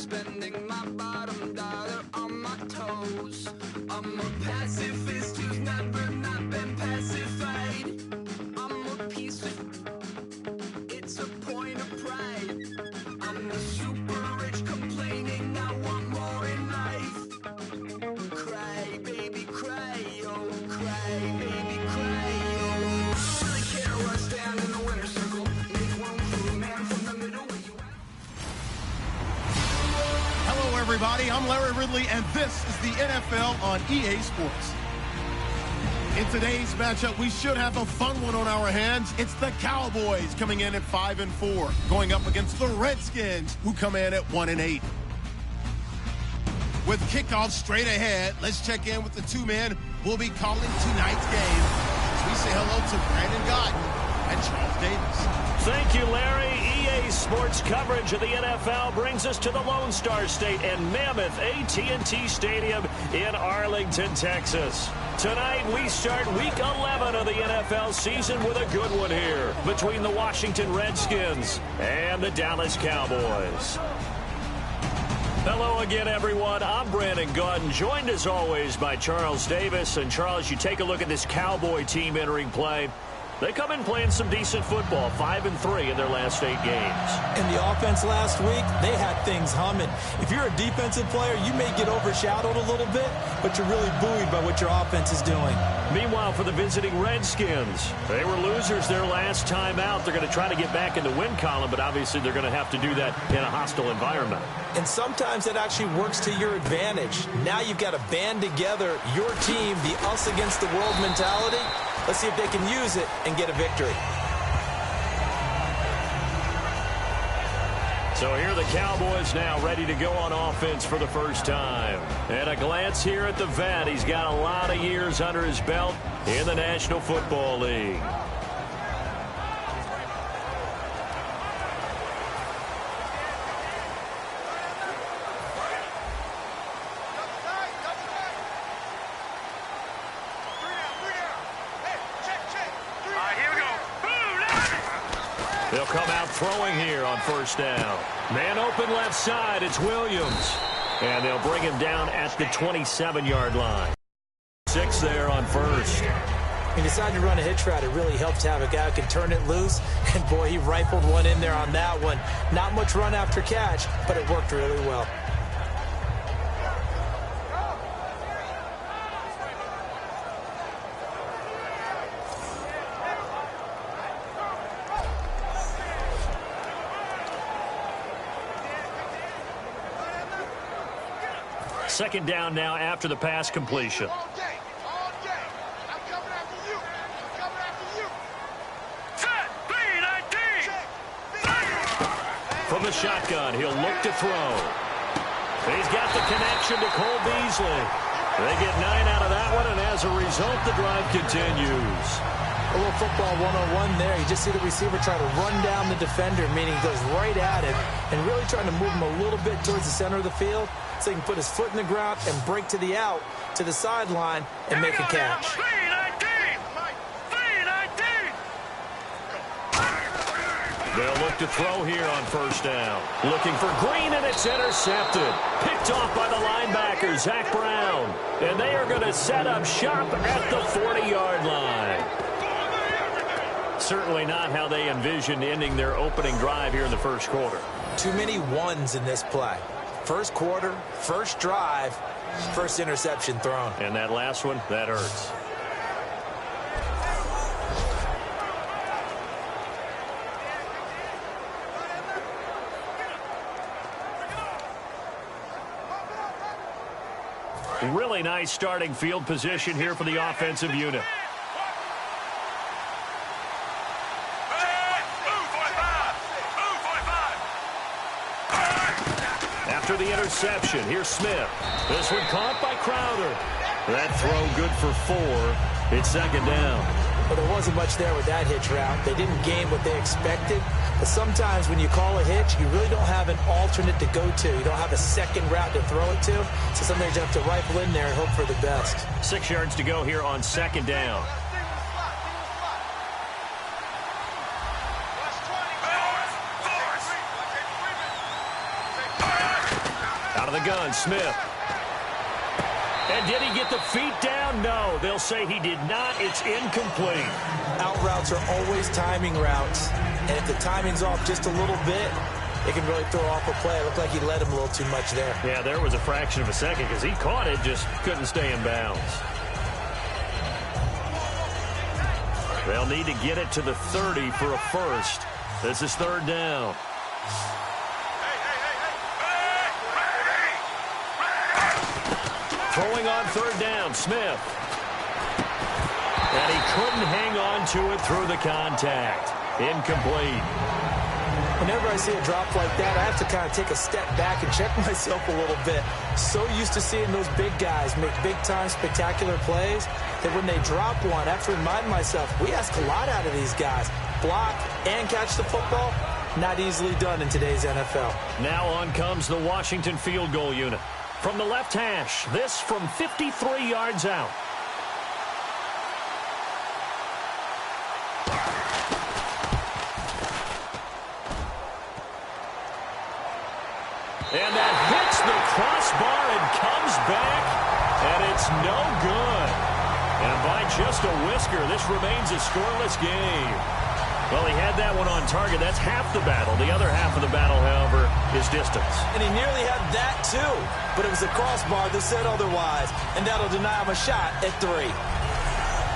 spending my bottom dollar on my toes. I'm a pacifist who's never not been pacified. I'm a piece of, it's a point of pride. I'm the super rich complaining I want more in life. Cry, baby, cry, oh, cry, baby, cry, oh. Really care where I stand in the winner circle. Make room for a man from the middle where you at. Hello, everybody. I'm Larry Ridley, and this is the NFL on EA Sports. In today's matchup, we should have a fun one on our hands. It's the Cowboys coming in at 5-4, going up against the Redskins, who come in at 1-8. With kickoff straight ahead, let's check in with the two men who'll be calling tonight's game as we say hello to Brandon Godden and Charles Davis. Thank you, Larry. EA Sports coverage of the NFL brings us to the Lone Star State and Mammoth AT&T Stadium in Arlington, Texas. Tonight, we start Week 11 of the NFL season with a good one here between the Washington Redskins and the Dallas Cowboys. Hello again, everyone. I'm Brandon Godden, joined as always by Charles Davis. And Charles, you take a look at this Cowboy team entering play. They come in playing some decent football, 5-3 in their last 8 games. And the offense last week, they had things humming. If you're a defensive player, you may get overshadowed a little bit, but you're really buoyed by what your offense is doing. Meanwhile, for the visiting Redskins, they were losers their last time out. They're going to try to get back in the win column, but obviously they're going to have to do that in a hostile environment. And sometimes that actually works to your advantage. Now you've got to band together your team, the us against the world mentality. Let's see if they can use it and get a victory. So here are the Cowboys now ready to go on offense for the first time. And a glance here at the vet. He's got a lot of years under his belt in the National Football League. They'll come out throwing here on first down. Man open left side, it's Williams. And they'll bring him down at the 27-yard line. 6 there on first. He decided to run a hitch route. It really helps to have a guy who can turn it loose. And, boy, he rifled one in there on that one. Not much run after catch, but it worked really well. Second down now after the pass completion. All day. I'm coming after you. Set, From the shotgun, he'll look to throw. He's got the connection to Cole Beasley. They get 9 out of that one, and as a result, the drive continues. A little football 101 there. You just see the receiver try to run down the defender, meaning he goes right at it, and really trying to move him a little bit towards the center of the field so he can put his foot in the ground and break to the out, to the sideline, and make a catch. They'll look to throw here on first down. Looking for Green, and it's intercepted. Picked off by the linebacker, Zach Brown. And they are going to set up shop at the 40-yard line. Certainly not how they envisioned ending their opening drive here in the first quarter. Too many ones in this play. First quarter, first drive, first interception thrown. And that last one, that hurts. Really nice starting field position here for the offensive unit. After the interception, here's Smith. This one caught by Crowder. That throw good for 4. It's second down. Well, there wasn't much there with that hitch route. They didn't gain what they expected. But sometimes when you call a hitch, you really don't have an alternate to go to. You don't have a second route to throw it to. So sometimes you have to rifle in there and hope for the best. 6 yards to go here on second down. Out of the gun, Smith. And did he get the feet down? No. They'll say he did not. It's incomplete. Out routes are always timing routes. And if the timing's off just a little bit, it can really throw off a play. It looked like he led him a little too much there. Yeah, there was a fraction of a second because he caught it, just couldn't stay in bounds. They'll need to get it to the 30 for a first. This is third down. Throwing on third down, Smith. And he couldn't hang on to it through the contact. Incomplete. Whenever I see a drop like that, I have to kind of take a step back and check myself a little bit. So used to seeing those big guys make big-time spectacular plays that when they drop one, I have to remind myself, we ask a lot out of these guys. Block and catch the football, not easily done in today's NFL. Now on comes the Washington field goal unit. From the left hash, this from 53 yards out. And that hits the crossbar and comes back, and it's no good. And by just a whisker, this remains a scoreless game. Well, he had that one on target. That's half the battle. The other half of the battle, however, is distance. And he nearly had that, too. But it was a crossbar that said otherwise, and that'll deny him a shot at 3.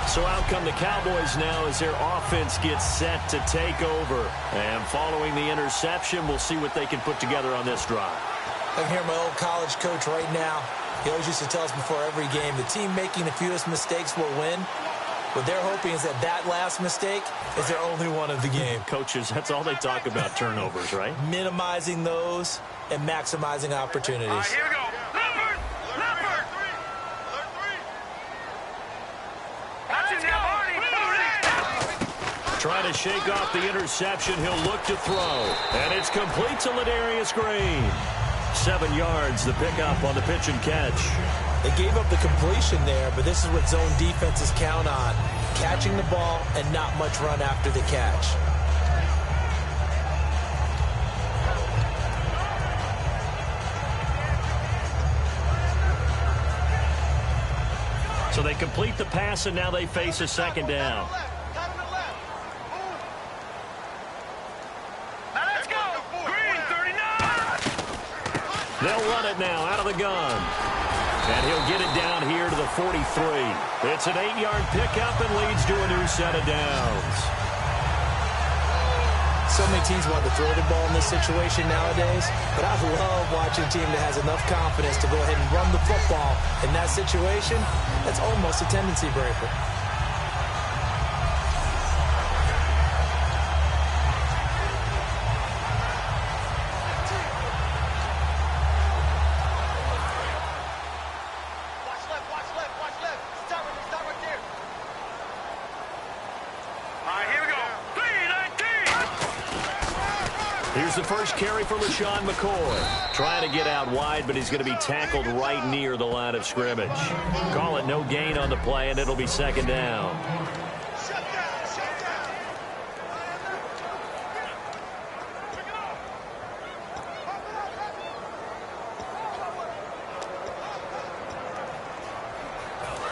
So out come the Cowboys now as their offense gets set to take over. And following the interception, we'll see what they can put together on this drive. I can hear my old college coach right now. He always used to tell us before every game, the team making the fewest mistakes will win. What they're hoping is that last mistake is their only one of the game. Coaches, that's all they talk about, turnovers, right? Minimizing those and maximizing opportunities. All right, here we go. Leopard! Leopard! Trying to shake off the interception. He'll look to throw. And it's complete to Ladarius Green. 7 yards, the pickup on the pitch and catch. They gave up the completion there, but this is what zone defenses count on. Catching the ball and not much run after the catch. So they complete the pass, and now they face a second down. They'll run it now out of the gun. And he'll get it down here to the 43. It's an 8-yard pickup and leads to a new set of downs. So many teams want to throw the ball in this situation nowadays, but I love watching a team that has enough confidence to go ahead and run the football. In that situation, that's almost a tendency breaker. Here's the first carry for LaShawn McCoy. Trying to get out wide, but he's going to be tackled right near the line of scrimmage. Call it no gain on the play, and it'll be second down.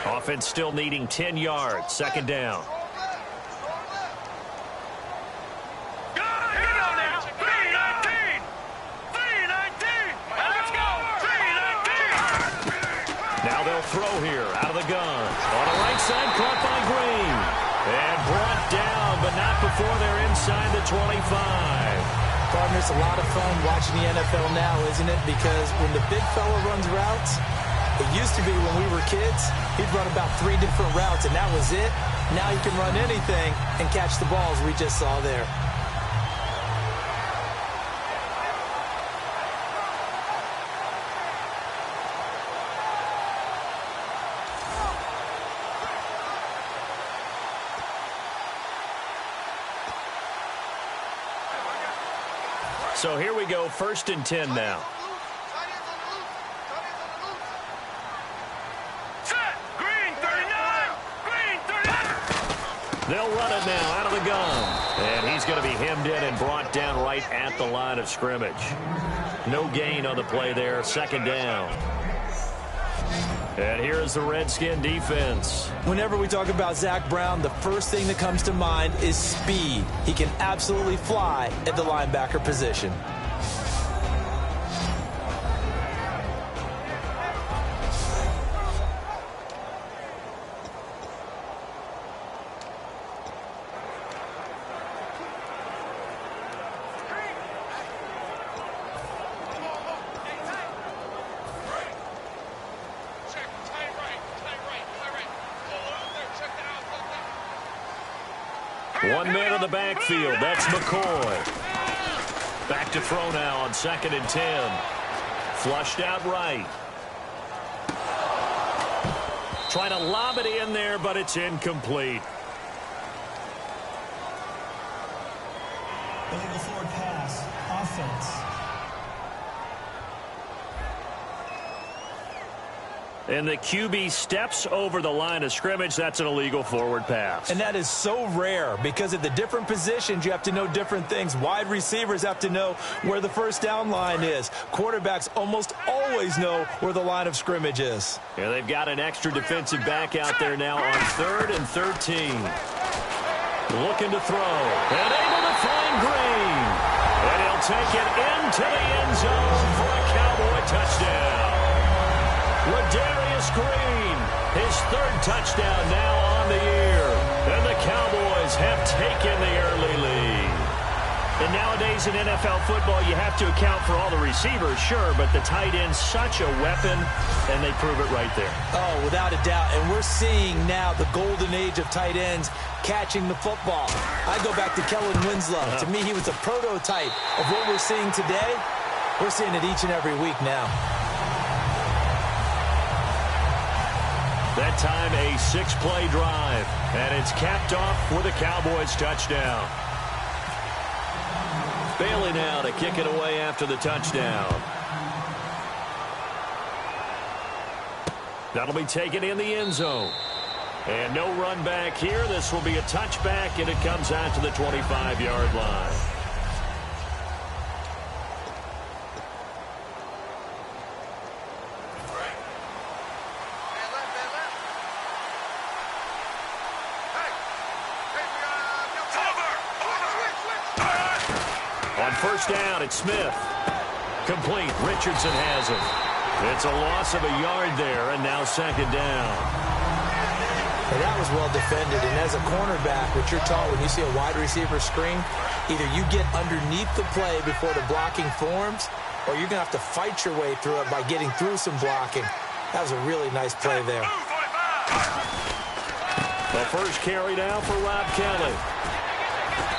Offense still needing 10 yards. Second down. Throw here out of the gun. On the right side, caught by Green. And brought down, but not before they're inside the 25. Partner, it's a lot of fun watching the NFL now, isn't it? Because when the big fella runs routes, it used to be when we were kids, he'd run about 3 different routes, and that was it. Now he can run anything and catch the balls we just saw there. So here we go, 1st and 10 now. They'll run it now out of the gun. And he's going to be hemmed in and brought down right at the line of scrimmage. No gain on the play there. Second down. And here's the Redskin defense. Whenever we talk about Zach Brown, the first thing that comes to mind is speed. He can absolutely fly at the linebacker position. One man in the backfield. That's McCoy. Back to throw now on 2nd and 10. Flushed out right. Trying to lob it in there, but it's incomplete. Illegal forward pass. Offense. And the QB steps over the line of scrimmage. That's an illegal forward pass. And that is so rare because at the different positions, you have to know different things. Wide receivers have to know where the first down line is. Quarterbacks almost always know where the line of scrimmage is. Yeah, they've got an extra defensive back out there now on 3rd and 13. Looking to throw. And able to find Green. And he'll take it into the end zone for a Cowboy touchdown. Ladarius Green, his 3rd touchdown now on the year. And the Cowboys have taken the early lead. And nowadays in NFL football, you have to account for all the receivers, sure, but the tight end's such a weapon, and they prove it right there. Oh, without a doubt. And we're seeing now the golden age of tight ends catching the football. I go back to Kellen Winslow. To me, he was a prototype of what we're seeing today. We're seeing it each and every week now. That time a 6-play drive, and it's capped off with a Cowboys touchdown. Bailey now to kick it away after the touchdown. That'll be taken in the end zone. And no run back here. This will be a touchback, and it comes out to the 25-yard line. On first down, it's Smith. Complete. Richardson has him. It's a loss of a yard there, and now 2nd down. And that was well defended. And as a cornerback, what you're taught when you see a wide receiver screen, either you get underneath the play before the blocking forms, or you're going to have to fight your way through it by getting through some blocking. That was a really nice play there. The first carry now for Rob Kelly.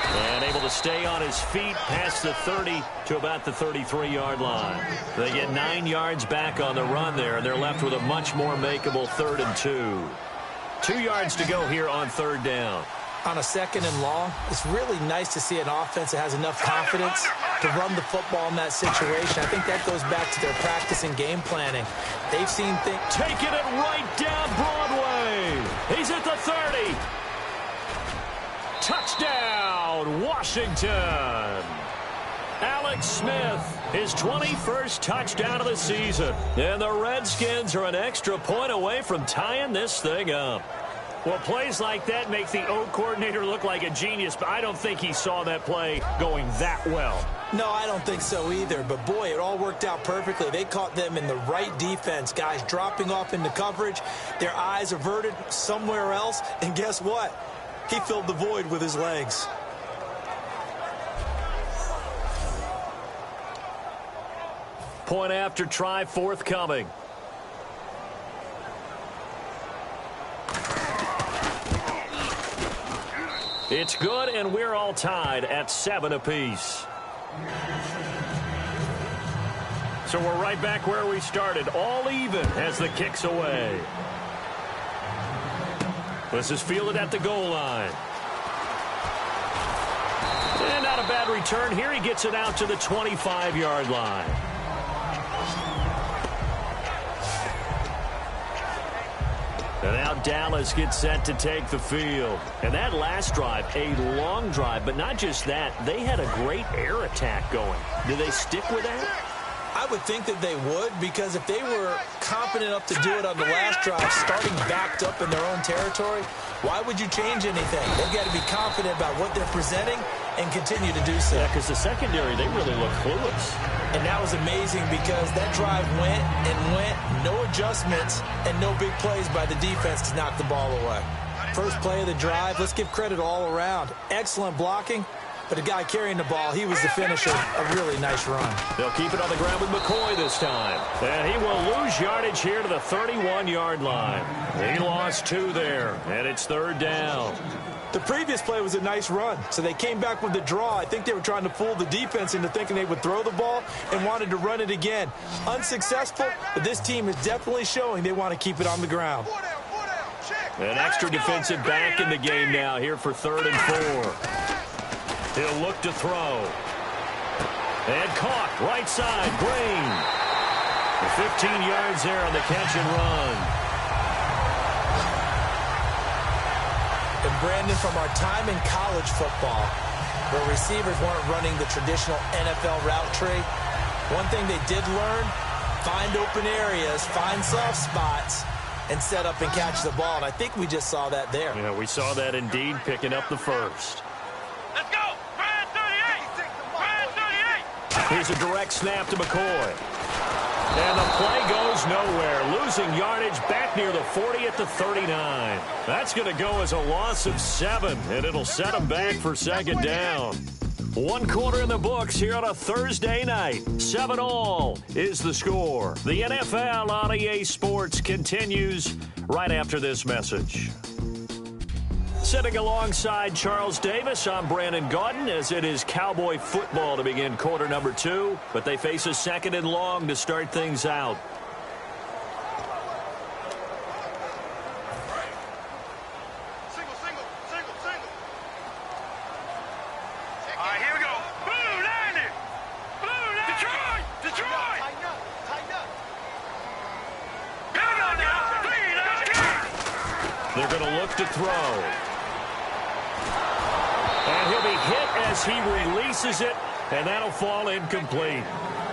And able to stay on his feet past the 30 to about the 33-yard line. They get 9 yards back on the run there, and they're left with a much more makeable 3rd and 2. 2 yards to go here on 3rd down. On a 2nd and long, it's really nice to see an offense that has enough confidence to run the football in that situation. I think that goes back to their practice and game planning. They've seen things. Taking it right down Broadway. He's at the 30. Touchdown, Washington. Alex Smith, his 21st touchdown of the season. And the Redskins are an extra point away from tying this thing up. Well, plays like that make the O coordinator look like a genius, but I don't think he saw that play going that well. No, I don't think so either. But, boy, it all worked out perfectly. They caught them in the right defense. Guys dropping off into coverage, their eyes averted somewhere else. And guess what? He filled the void with his legs. Point after try forthcoming. It's good, and we're all tied at 7 apiece. So we're right back where we started, all even as the kick's away. This is fielded at the goal line. And not a bad return here. He gets it out to the 25-yard line. And now Dallas gets set to take the field. And that last drive, a long drive, but not just that. They had a great air attack going. Do they stick with that? I would think that they would, because if they were confident enough to do it on the last drive, starting backed up in their own territory, why would you change anything? They've got to be confident about what they're presenting and continue to do so. Yeah, because the secondary, they really look clueless. And that was amazing because that drive went and went, no adjustments, and no big plays by the defense to knock the ball away. First play of the drive, let's give credit all around. Excellent blocking. But the guy carrying the ball, he was the finisher. A really nice run. They'll keep it on the ground with McCoy this time. And he will lose yardage here to the 31-yard line. He lost 2 there, and it's 3rd down. The previous play was a nice run, so they came back with the draw. I think they were trying to fool the defense into thinking they would throw the ball and wanted to run it again. Unsuccessful, but this team is definitely showing they want to keep it on the ground. An extra defensive back in the game now here for 3rd and 4. He'll look to throw. And caught, right side, Green. 15 yards there on the catch and run. And Brandon, from our time in college football, where receivers weren't running the traditional NFL route tree, one thing they did learn, find open areas, find soft spots, and set up and catch the ball. And I think we just saw that there. Yeah, we saw that indeed, picking up the first. Let's go! Brad 38! Brad 38! Here's a direct snap to McCoy. And the play goes nowhere. Losing yardage back near the 40 at the 39. That's going to go as a loss of 7, and it'll set them back for 2nd down. 1 quarter in the books here on a Thursday night. 7-all is the score. The NFL on EA Sports continues right after this message. Sitting alongside Charles Davis, I'm Brandon Gaudin, as it is Cowboy football to begin quarter number 2, but they face a 2nd and long to start things out. Single. All right, here we go. Blue 90! Blue 90! Detroit! Tighten up. Come on now! They're going to look to throw. And he'll be hit as he releases it, and that'll fall incomplete.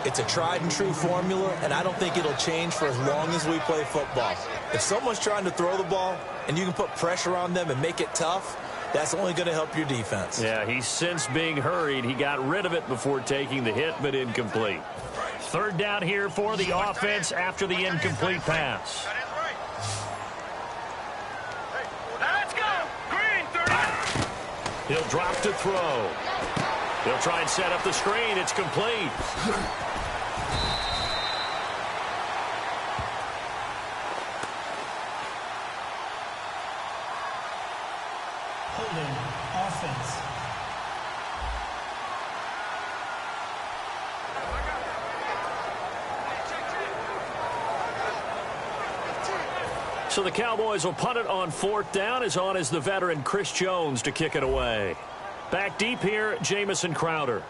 It's a tried and true formula, and I don't think it'll change for as long as we play football. If someone's trying to throw the ball and you can put pressure on them and make it tough, that's only going to help your defense. Yeah, he's since being hurried. He got rid of it before taking the hit, but incomplete. 3rd down here for the offense after the incomplete pass. Let's go! Green 30! He'll drop to throw. He'll try and set up the screen. It's complete. Holding offense. So the Cowboys will punt it on 4th down. As on is the veteran Chris Jones to kick it away. Back deep here, Jamison Crowder.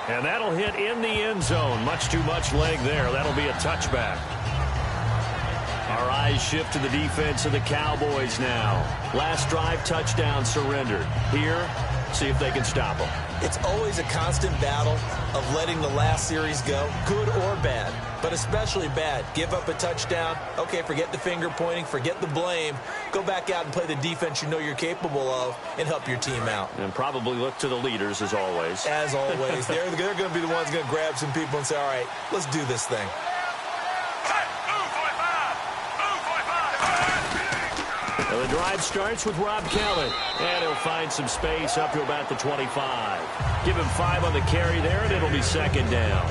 And that'll hit in the end zone. Much too much leg there. That'll be a touchback. Our eyes shift to the defense of the Cowboys now. Last drive, touchdown surrendered. Here, see if they can stop them. It's always a constant battle of letting the last series go, good or bad, but especially bad. Give up a touchdown. Okay, forget the finger pointing, forget the blame. Go back out and play the defense you know you're capable of and help your team out. And probably look to the leaders, as always. As always. They're going to be the ones going to grab some people and say, all right, let's do this thing. Well, the drive starts with Rob Kelly, and he'll find some space up to about the 25. Give him 5 on the carry there, and it'll be 2nd down.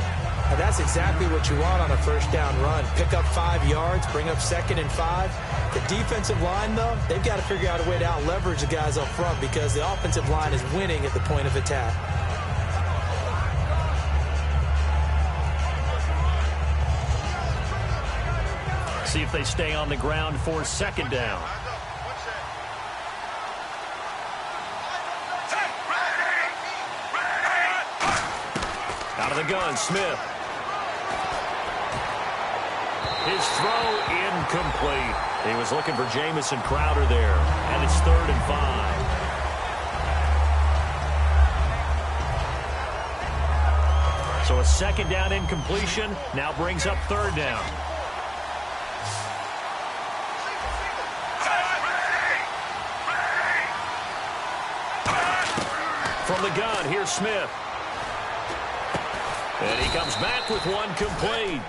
And that's exactly what you want on a 1st down run. Pick up 5 yards, bring up 2nd and 5. The defensive line, though, they've got to figure out a way to out-leverage the guys up front because the offensive line is winning at the point of attack. See if they stay on the ground for 2nd down. Out of the gun, Smith. His throw incomplete. He was looking for Jamison Crowder there, and it's 3rd and 5. So a 2nd down incompletion now brings up 3rd down. From the gun, here's Smith. And he comes back with one complete.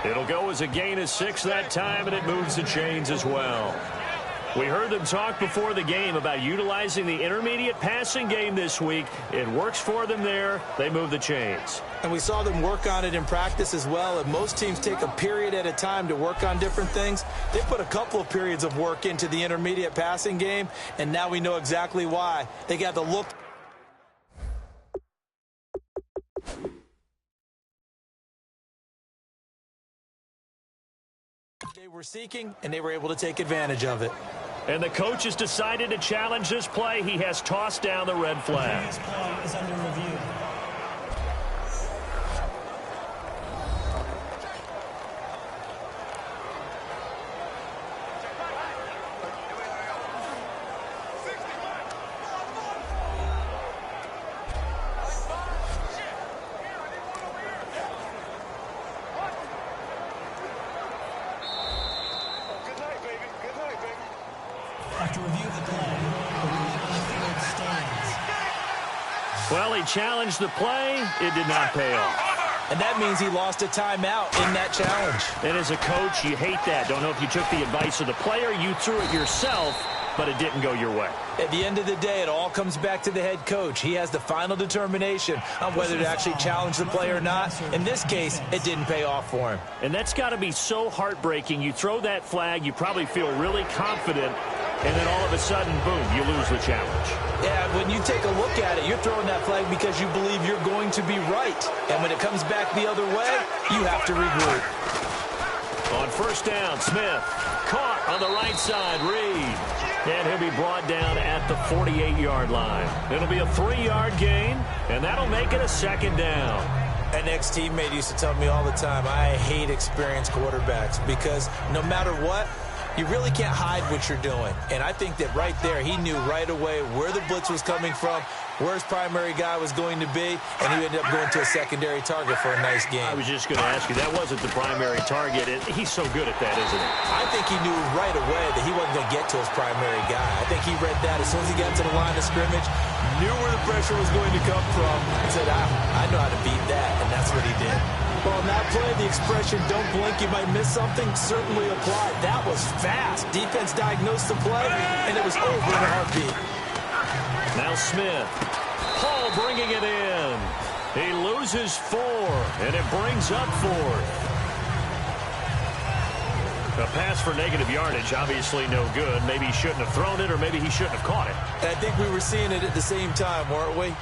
It'll go as a gain of 6 that time, and it moves the chains as well. We heard them talk before the game about utilizing the intermediate passing game this week. It works for them there. They move the chains. And we saw them work on it in practice as well. And most teams take a period at a time to work on different things. They put a couple of periods of work into the intermediate passing game, and now we know exactly why. They got the look. They were seeking, and they were able to take advantage of it. And the coach has decided to challenge this play. He has tossed down the red flag. This play is under review. After review of the play, the ruling on the field stands. Well, he challenged the play. It did not pay off. And that means he lost a timeout in that challenge. And as a coach, you hate that. Don't know if you took the advice of the player. You threw it yourself, but it didn't go your way. At the end of the day, it all comes back to the head coach. He has the final determination on whether to actually challenge the play or not. In this case, it didn't pay off for him. And that's got to be so heartbreaking. You throw that flag, you probably feel really confident, and then all of a sudden, boom, you lose the challenge. Yeah, when you take a look at it, you're throwing that flag because you believe you're going to be right. And when it comes back the other way, you have to regroup. On 1st down, Smith caught on the right side, Reed. And he'll be brought down at the 48-yard line. It'll be a 3-yard gain, and that'll make it a 2nd down. An ex-teammate used to tell me all the time, I hate experienced quarterbacks because no matter what, you really can't hide what you're doing. And I think that right there, he knew right away where the blitz was coming from, where his primary guy was going to be, and he ended up going to a secondary target for a nice game. I was just going to ask you, that wasn't the primary target. He's so good at that, isn't he? I think he knew right away that he wasn't going to get to his primary guy. I think he read that as soon as he got to the line of scrimmage, knew where the pressure was going to come from, and said, I know how to beat that, and that's what he did. Well, in that play, the expression, don't blink, you might miss something, certainly applied. That was fast. Defense diagnosed the play, and it was over in a heartbeat. Now Smith. Paul bringing it in. He loses 4, and it brings up 4th. A pass for negative yardage, obviously no good. Maybe he shouldn't have thrown it, or maybe he shouldn't have caught it. And I think we were seeing it at the same time, weren't we?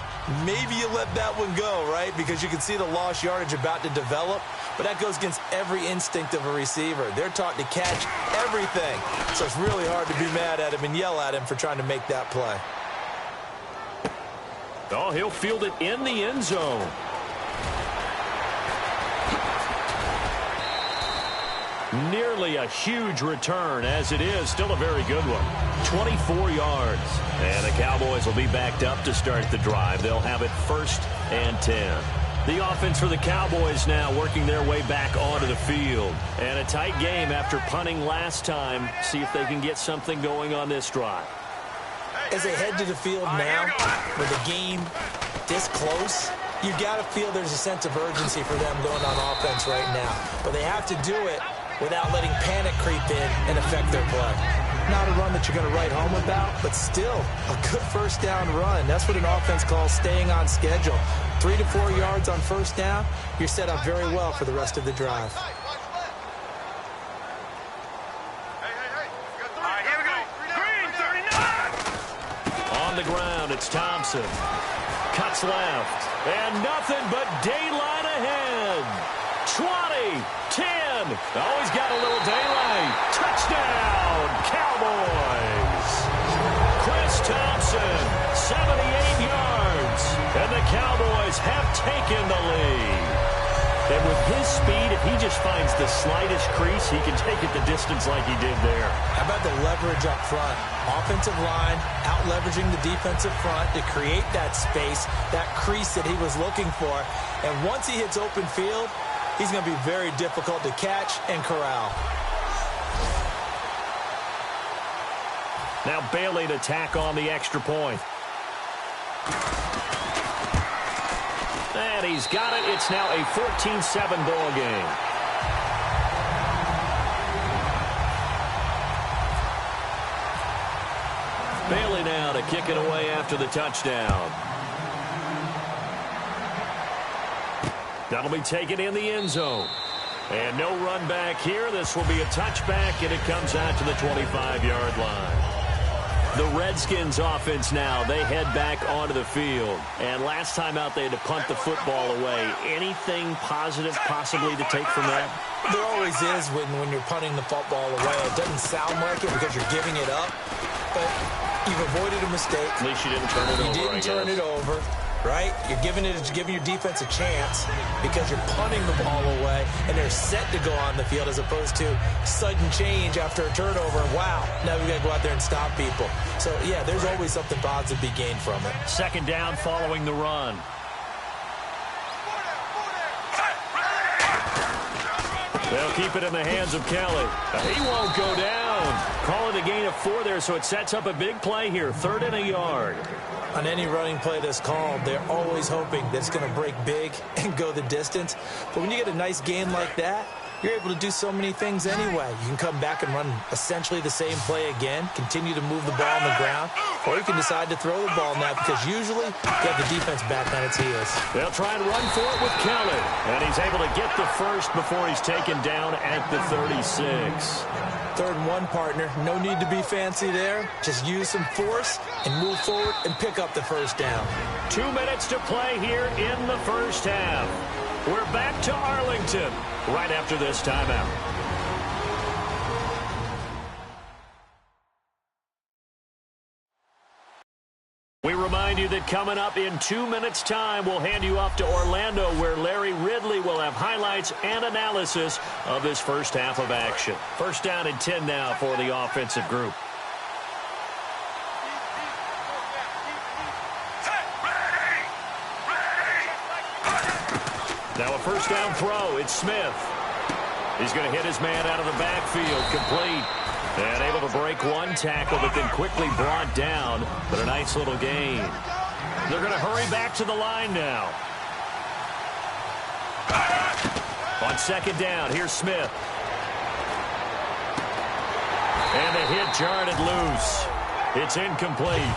Maybe you let that one go, right? Because you can see the lost yardage about to develop. But that goes against every instinct of a receiver. They're taught to catch everything. So it's really hard to be mad at him and yell at him for trying to make that play. Oh, he'll field it in the end zone. Nearly a huge return, as it is still a very good one. 24 yards. And the Cowboys will be backed up to start the drive. They'll have it 1st and 10. The offense for the Cowboys now working their way back onto the field. And a tight game after punting last time. See if they can get something going on this drive. As they head to the field now, with the game this close, you got to feel there's a sense of urgency for them going on offense right now. But they have to do it without letting panic creep in and affect their play. Not a run that you're going to write home about, but still a good 1st down run. That's what an offense calls staying on schedule. 3 to 4 yards on 1st down, you're set up very well for the rest of the drive. On the ground, it's Thompson. Cuts left, and nothing but daylight ahead. 20, 10. Always got a little daylight. Touchdown, Cowboys. Chris Thompson, 78 yards. And the Cowboys Eagles have taken the lead. And with his speed, if he just finds the slightest crease, he can take it the distance like he did there. How about the leverage up front? Offensive line out-leveraging the defensive front to create that space, that crease that he was looking for. And once he hits open field, he's going to be very difficult to catch and corral. Now Bailey to tack on the extra point. And he's got it. It's now a 14-7 ball game. Bailey now to kick it away after the touchdown. That'll be taken in the end zone. And no run back here. This will be a touchback, and it comes out to the 25-yard line. The Redskins offense now, they head back onto the field. And last time out, they had to punt the football away. Anything positive possibly to take from that? There always is when you're punting the football away. It doesn't sound like it because you're giving it up, but you've avoided a mistake. At least you didn't turn it over, You didn't turn it over. Right? You're giving your defense a chance because you're punting the ball away and they're set to go on the field as opposed to sudden change after a turnover. Wow, now we got to go out there and stop people. So, yeah, there's always something positive to be gained from it. Second down following the run. They'll keep it in the hands of Kelly. He won't go down. Call it a gain of 4 there, so it sets up a big play here. 3rd and a yard. On any running play that's called, they're always hoping that it's going to break big and go the distance. But when you get a nice gain like that, you're able to do so many things anyway. You can come back and run essentially the same play again, continue to move the ball on the ground, or you can decide to throw the ball now because usually you have the defense back on its heels. They'll try and run for it with Kelly, and he's able to get the first before he's taken down at the 36. 3rd and 1, partner. No need to be fancy there. Just use some force and move forward and pick up the first down. 2 minutes to play here in the first half. We're back to Arlington right after this timeout. We remind you that coming up in 2 minutes' time, we'll hand you off to Orlando, where Larry Ridley will have highlights and analysis of this first half of action. First down and 10 now for the offensive group. Now a first down throw. It's Smith. He's going to hit his man out of the backfield. Complete. And able to break one tackle, but then quickly brought down. But a nice little gain. They're going to hurry back to the line now. On second down, here's Smith. And the hit jarred it loose. It's incomplete.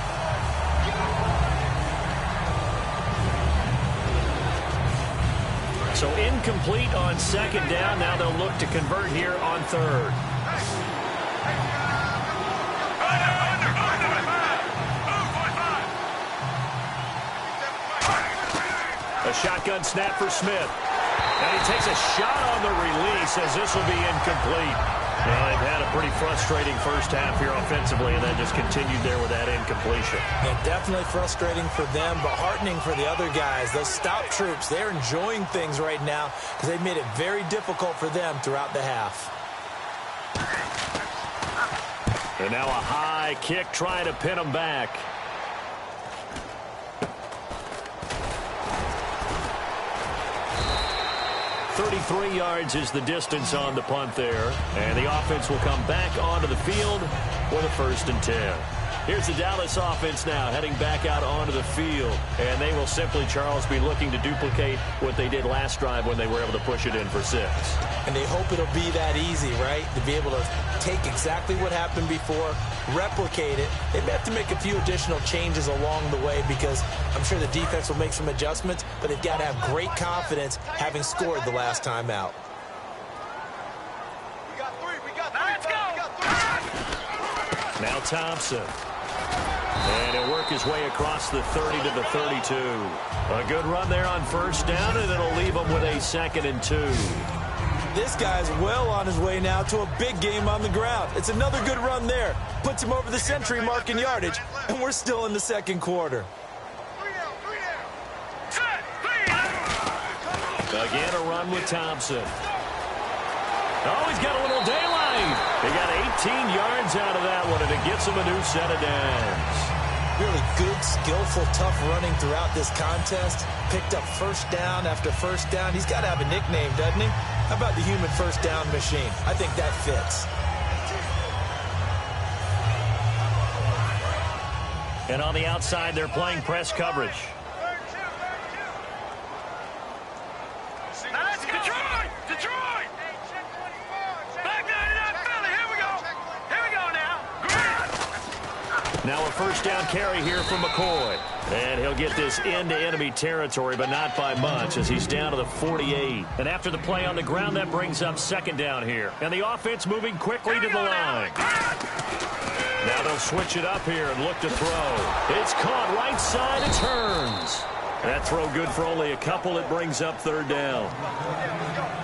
So incomplete on second down. Now they'll look to convert here on 3rd. A shotgun snap for Smith. And he takes a shot on the release as this will be incomplete. Well, they've had a pretty frustrating first half here offensively, and then just continued there with that incompletion. Yeah, definitely frustrating for them, but heartening for the other guys. Those stop troops, they're enjoying things right now because they've made it very difficult for them throughout the half. And now a high kick trying to pin them back. .33 yards is the distance on the punt there. And the offense will come back onto the field with a 1st and 10. Here's the Dallas offense now heading back out onto the field. And they will simply, Charles, be looking to duplicate what they did last drive when they were able to push it in for 6. And they hope it'll be that easy, right? To be able to take exactly what happened before, replicate it. They may have to make a few additional changes along the way because I'm sure the defense will make some adjustments, but they've got to have great confidence having scored the last time out. Let's go! Now Thompson. And he'll work his way across the 30 to the 32. A good run there on first down, and it'll leave him with a 2nd and 2. This guy's well on his way now to a big game on the ground. It's another good run there. Puts him over the century mark in yardage, and we're still in the 2nd quarter. Set, 3 Again, a run with Thompson. Oh, he's got a little daylight. He got 18 yards out of that one, and it gets him a new set of downs. Really good, skillful, tough running throughout this contest. Picked up first down after first down. He's got to have a nickname, doesn't he? How about the human first down machine? I think that fits. And on the outside, they're playing press coverage. Detroit! Back 99 Philly, here we go now. Now a first down carry here from McCoy. And he'll get this into enemy territory, but not by much, as he's down to the 48. And after the play on the ground, that brings up second down here. And the offense moving quickly to the line. Now they'll switch it up here and look to throw. It's caught right side, it turns. That throw good for only a couple. It brings up third down.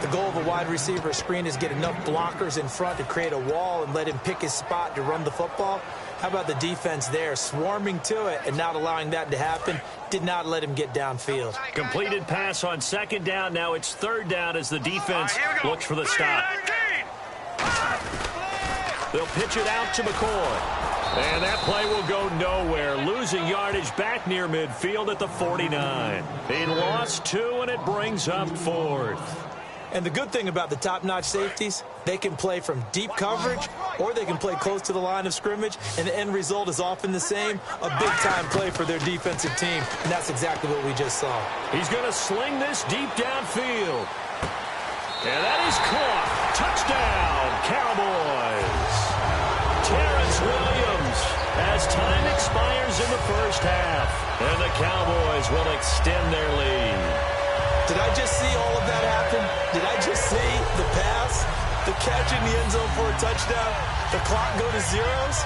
The goal of a wide receiver screen is get enough blockers in front to create a wall and let him pick his spot to run the football. How about the defense there, swarming to it and not allowing that to happen? Did not let him get downfield. Completed pass on second down. Now it's third down as the defense looks for the stop. They'll pitch it out to McCoy. And that play will go nowhere. Losing yardage back near midfield at the 49. He lost 2, and it brings up 4th. And the good thing about the top-notch safeties, they can play from deep coverage or they can play close to the line of scrimmage, and the end result is often the same, a big-time play for their defensive team, and that's exactly what we just saw. He's going to sling this deep downfield. And that is caught. Touchdown, Cowboys. Terrence Williams as time expires in the first half, and the Cowboys will extend their lead. Did I just see all of that happen? Did I just see the pass, the catch in the end zone for a touchdown, the clock go to zeros?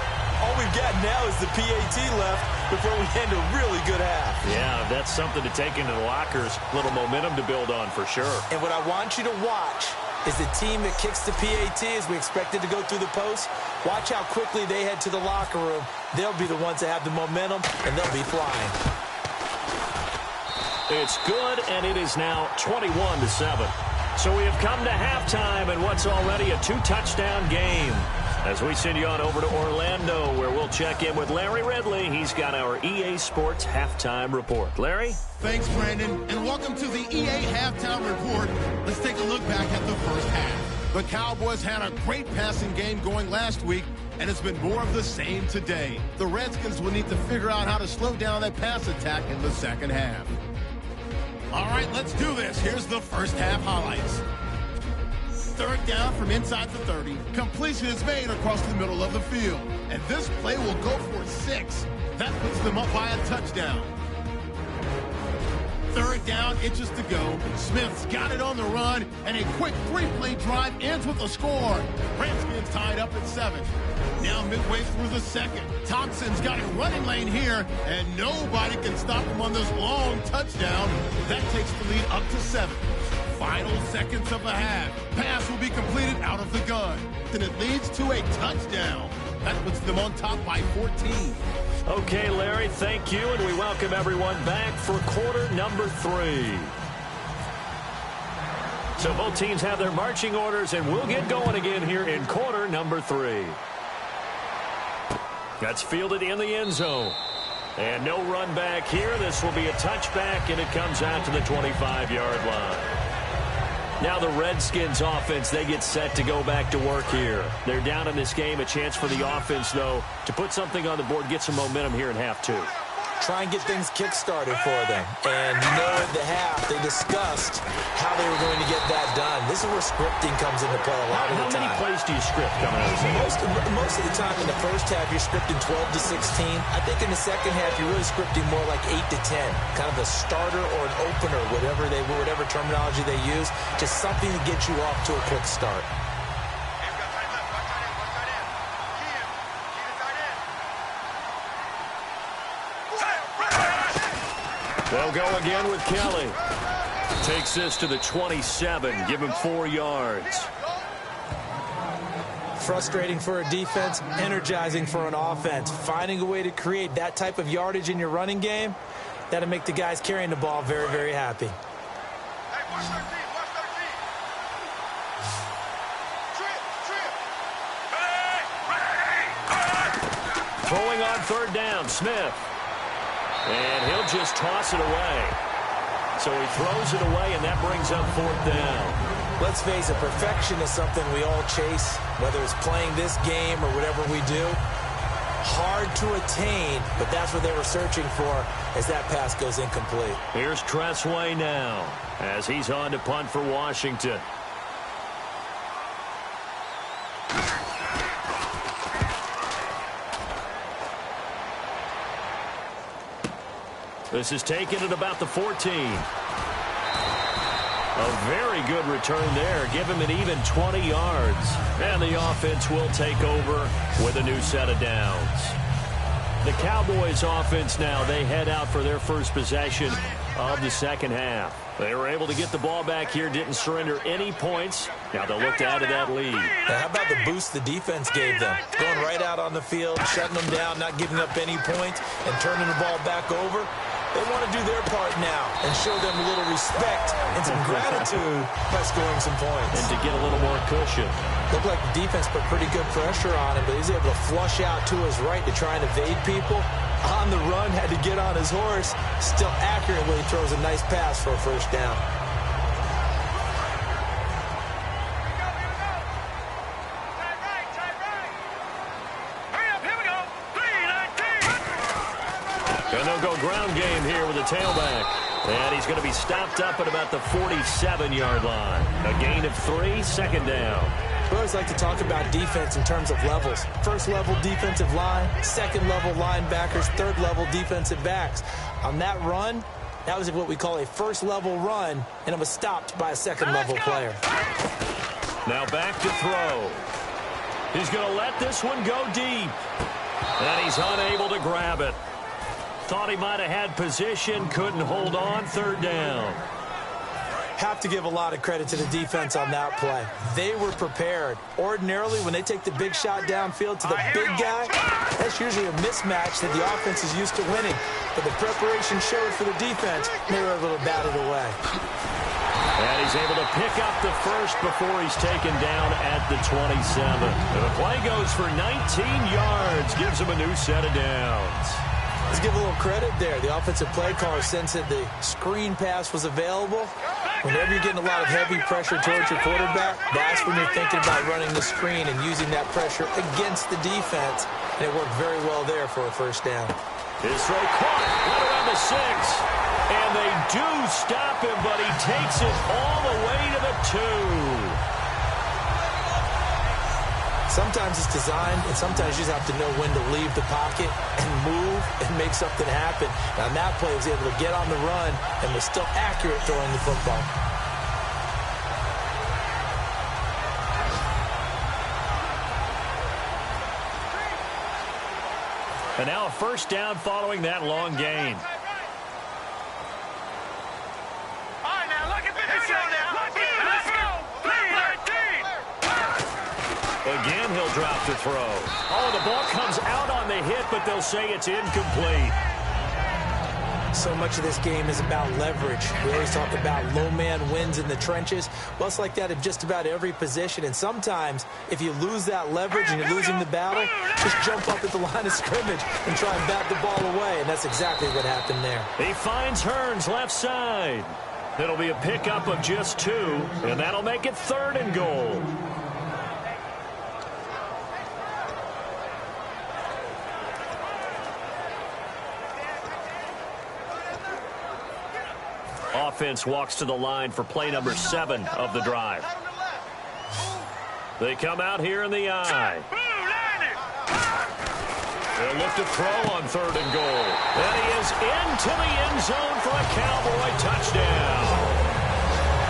All we've got now is the PAT left before we end a really good half. Yeah, that's something to take into the lockers. A little momentum to build on for sure. And what I want you to watch is the team that kicks the PAT as we expected to go through the post. Watch how quickly they head to the locker room. They'll be the ones that have the momentum, and they'll be flying. It's good, and it is now 21-7. So we have come to halftime in what's already a 2-touchdown game. As we send you on over to Orlando, where we'll check in with Larry Ridley. He's got our EA Sports Halftime Report. Larry? Thanks, Brandon, and welcome to the EA Halftime Report. Let's take a look back at the first half. The Cowboys had a great passing game going last week, and it's been more of the same today. The Redskins will need to figure out how to slow down that pass attack in the second half. All right, let's do this. Here's the first half highlights. Third down from inside the 30. Completion is made across the middle of the field. And this play will go for 6. That puts them up by a touchdown. Third down, inches to go. Smith's got it on the run, and a quick 3-play drive ends with a score. Redskins tied up at 7. Now midway through the second. Thompson's got a running lane here, and nobody can stop him on this long touchdown. That takes the lead up to 7. Final seconds of the half. Pass will be completed out of the gun. Then it leads to a touchdown. That puts them on top by 14. Okay, Larry, thank you, and we welcome everyone back for quarter number 3. So both teams have their marching orders, and we'll get going again here in quarter number 3. That's fielded in the end zone. And no run back here. This will be a touchback, and it comes out to the 25-yard line. Now the Redskins offense, they get set to go back to work here. They're down in this game. A chance for the offense, though, to put something on the board, get some momentum here in half 2. Try and get things kick-started for them. And you know at the half, they discussed how they were going to get that done. This is where scripting comes into play a lot of the time. How many plays do you script coming out of this? Most of the time in the first half, you're scripting 12 to 16. I think in the second half, you're really scripting more like 8 to 10. Kind of a starter or an opener, whatever terminology they use. Just something to get you off to a quick start. They'll go again with Kelly. Takes this to the 27. Give him 4 yards. Frustrating for a defense, energizing for an offense. Finding a way to create that type of yardage in your running game, that'll make the guys carrying the ball very, very happy. Watch 13. Trip. Throwing on third down, Smith. And he'll just toss it away. So he throws it away, and that brings up fourth down. Let's face it, perfection is something we all chase, whether it's playing this game or whatever we do. Hard to attain, but that's what they were searching for as that pass goes incomplete. Here's Tressway now as he's on to punt for Washington. This is taken at about the 14. A very good return there. Give him an even 20 yards. And the offense will take over with a new set of downs. The Cowboys offense now, they head out for their first possession of the second half. They were able to get the ball back here, didn't surrender any points. Now they'll look to add to that lead. Now, how about the boost the defense gave them? Going right out on the field, shutting them down, not giving up any points, and turning the ball back over. They want to do their part now and show them a little respect and some gratitude by scoring some points. And to get a little more cushion. Looked like the defense put pretty good pressure on him, but he's able to flush out to his right to try and evade people. On the run, had to get on his horse. Still accurately throws a nice pass for a first down. And they'll go ground game here with a tailback. And he's going to be stopped up at about the 47-yard line. A gain of 3, second down. We always like to talk about defense in terms of levels. First level defensive line, second level linebackers, third level defensive backs. On that run, that was what we call a first level run, and it was stopped by a second level player. Now back to throw. He's going to let this one go deep. And he's unable to grab it. Thought he might have had position, couldn't hold on, third down. Have to give a lot of credit to the defense on that play. They were prepared. Ordinarily, when they take the big shot downfield to the big guy, that's usually a mismatch that the offense is used to winning. But the preparation showed for the defense, and they were able to bat it away. And he's able to pick up the first before he's taken down at the 27. And the play goes for 19 yards, gives him a new set of downs. Let's give a little credit there. The offensive play caller sensed that the screen pass was available. Whenever you're getting a lot of heavy pressure towards your quarterback, that's when you're thinking about running the screen and using that pressure against the defense. And it worked very well there for a first down. His throw caught right around the 6. And they do stop him, but he takes it all the way to the 2. Sometimes it's designed, and sometimes you just have to know when to leave the pocket and move and make something happen. And on that play, he was able to get on the run and was still accurate throwing the football. And now a first down following that long gain. Again, he'll drop the throw. Oh, the ball comes out on the hit, but they'll say it's incomplete. So much of this game is about leverage. We always talk about low man wins in the trenches. Well, it's like that at just about every position. And sometimes, if you lose that leverage and you're losing the battle, just jump up at the line of scrimmage and try and bat the ball away. And that's exactly what happened there. He finds Hearns left side. It'll be a pickup of just 2, and that'll make it 3rd and goal. Offense walks to the line for play number 7 of the drive. They come out here in the eye. They'll look to throw on 3rd and goal. And he is into the end zone for a Cowboy touchdown.